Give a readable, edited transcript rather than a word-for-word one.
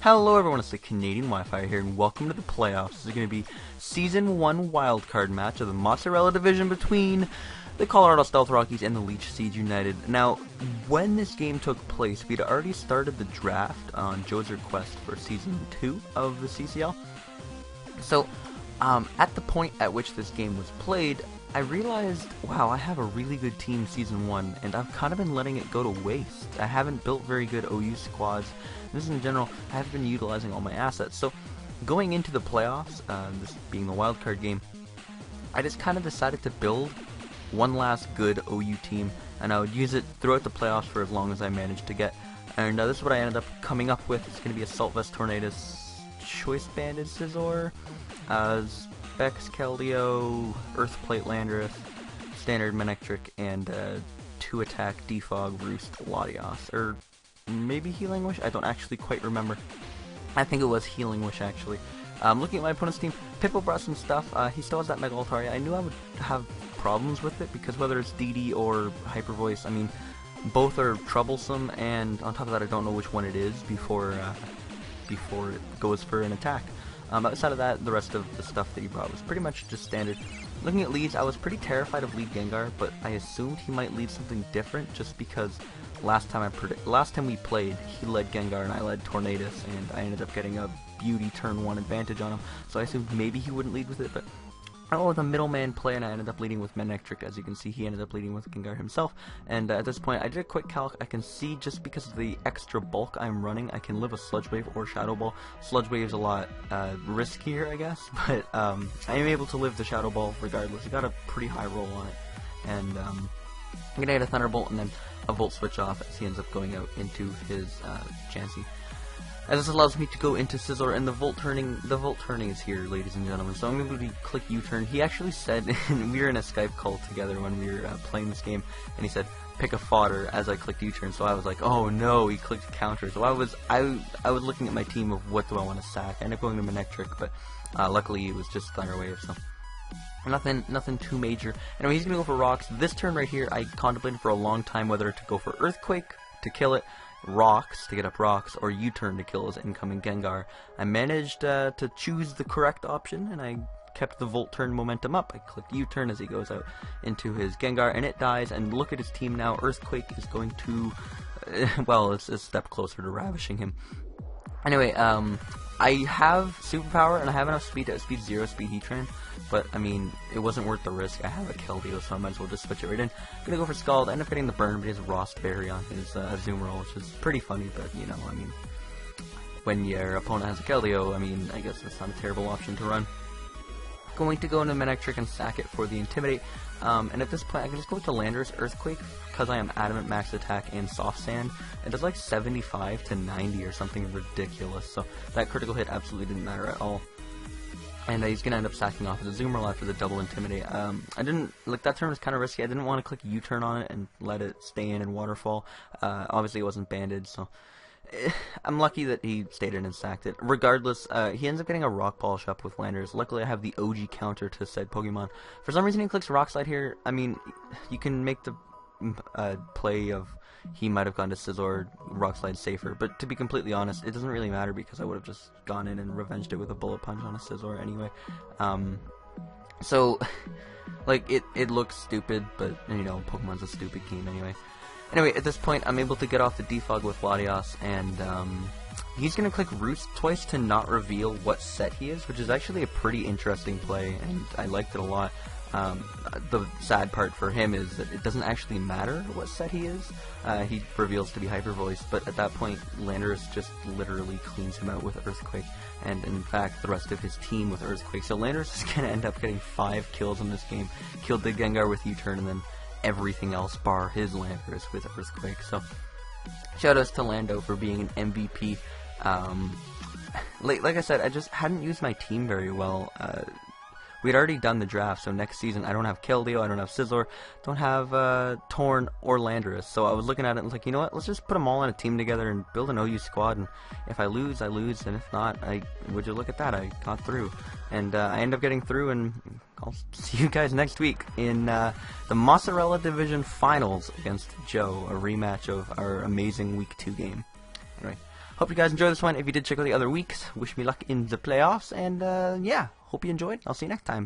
Hello everyone, it's the CanadianWifier here, and welcome to the playoffs. This is going to be Season 1 wildcard match of the Mozzarella division between the Colorado Stealth Rockies and the Leech Siege United. Now, when this game took place, we'd already started the draft on Joe's request for Season 2 of the CCL. So, at the point at which this game was played, I realized, wow, I have a really good team Season 1, and I've kind of been letting it go to waste. I haven't built very good OU squads. This in general, I haven't been utilizing all my assets. So, going into the playoffs, this being the wildcard game, I just kind of decided to build one last good OU team, and I would use it throughout the playoffs for as long as I managed to get. And this is what I ended up coming up with. It's going to be Assault Vest Tornadus, Choice Banded Scizor, Specs Keldeo, Earthplate Landorus, Standard Manectric, and 2-attack Defog Roost Latios. Or maybe Healing Wish? I don't actually quite remember. I think it was Healing Wish, actually. Looking at my opponent's team, Pippo brought some stuff. He still has that Mega Altaria. I knew I would have problems with it, because whether it's DD or Hyper Voice, I mean, both are troublesome, and on top of that, I don't know which one it is before it goes for an attack. Outside of that, the rest of the stuff that he brought was pretty much just standard. Looking at leads, I was pretty terrified of lead Gengar, but I assumed he might lead something different just because last time we played, he led Gengar and I led Tornadus, and I ended up getting a beauty turn 1 advantage on him, so I assumed maybe he wouldn't lead with it, but I went with a middleman play, and I ended up leading with Manectric. As you can see, he ended up leading with Gengar himself, and at this point, I did a quick calc. I can see, just because of the extra bulk I'm running, I can live a Sludge Wave or Shadow Ball. Sludge Wave is a lot riskier, I guess, but I am able to live the Shadow Ball regardless. He got a pretty high roll on it, and I'm going to get a Thunderbolt and then a Volt Switch off as he ends up going out into his Chansey. As this allows me to go into Scizor, and the Volt turning is here, ladies and gentlemen. So I'm going to click U-turn. He actually said, and we were in a Skype call together when we were playing this game, and he said, pick a fodder as I clicked U-turn. So I was like, oh no, he clicked counter. So I was looking at my team of what do I want to sack. I ended up going to Manectric, but luckily it was just Thunder Wave, so nothing too major. Anyway, he's going to go for Rocks. This turn right here, I contemplated for a long time whether to go for Earthquake to kill it, Rocks to get up Rocks, or U-turn to kill his incoming Gengar. I managed to choose the correct option, and I kept the Volt turn momentum up. I clicked U-turn as he goes out into his Gengar, and it dies, and look at his team now. Earthquake is going to, well, it's a step closer to ravishing him. Anyway, I have Superpower, and I have enough speed to speed 0 speed Heatran, but, I mean, it wasn't worth the risk. I have a Keldeo, so I might as well just switch it right in. I'm gonna go for Scald. I end up getting the burn, but he has Rost Berry on his Azumarill, which is pretty funny, but, you know, I mean, when your opponent has a Keldeo, I mean, I guess that's not a terrible option to run. Going to go into Manectric and sack it for the Intimidate, and at this point I can just go with the Landorus Earthquake, because I am Adamant Max Attack and Soft Sand. It does like 75 to 90 or something ridiculous, so that critical hit absolutely didn't matter at all. And he's going to end up sacking off his Azumarill after the double Intimidate. I didn't, like, that turn was kind of risky. I didn't want to click U-turn on it and let it stay in and Waterfall. Obviously it wasn't banded, so I'm lucky that he stayed in and sacked it. Regardless, he ends up getting a Rock Polish up with Landorus. Luckily, I have the OG counter to said Pokemon. For some reason, he clicks Rock Slide here. I mean, you can make the play of he might have gone to Scizor, Rock Slide safer, but to be completely honest, it doesn't really matter because I would have just gone in and revenged it with a Bullet Punch on a Scizor anyway. So, like, it looks stupid, but, you know, Pokemon's a stupid game anyway. Anyway, at this point, I'm able to get off the Defog with Latios, and he's going to click Roost twice to not reveal what set he is, which is actually a pretty interesting play, and I liked it a lot. The sad part for him is that it doesn't actually matter what set he is. He reveals to be Hyper Voice, but at that point, Landorus just literally cleans him out with Earthquake, and in fact, the rest of his team with Earthquake. So Landorus is going to end up getting 5 kills in this game. Killed the Gengar with U-turn, and then everything else bar his Landorus with Earthquake. So shoutouts to Lando for being an MVP. Like I said, I just hadn't used my team very well. We'd already done the draft, so next season I don't have Keldeo, I don't have Scizor, don't have Torn or Landorus. So I was looking at it and was like, you know what, let's just put them all on a team together and build an OU squad, and if I lose, I lose, and if not, would you look at that, I got through. And I ended up getting through, and I'll see you guys next week in the Mozzarella Division Finals against Joe, a rematch of our amazing Week 2 game. Anyway, hope Hope you guys enjoyed this one. If you did, check out the other weeks. Wish me luck in the playoffs, and yeah, hope you enjoyed. I'll see you next time.